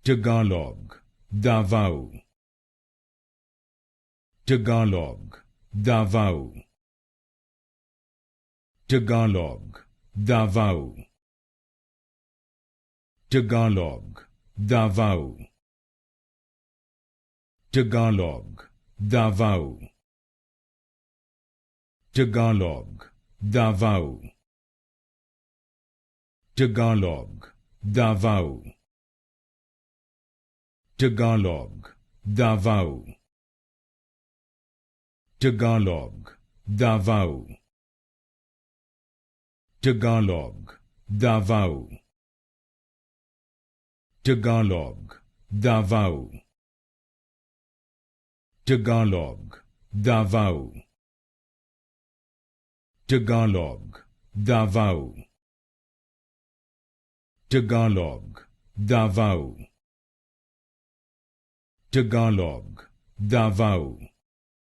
Tagalog, Davao. Tagalog, Davao. Tagalog, Davao. Tagalog, Davao. Tagalog, Davao. Tagalog, Davao. Tagalog, Davao. Tagalog, Davao. Tagalog, Davao. Tagalog, Davao. Tagalog, Davao. Tagalog, Davao. Tagalog, Davao. Tagalog, Davao. Tagalog, Davao.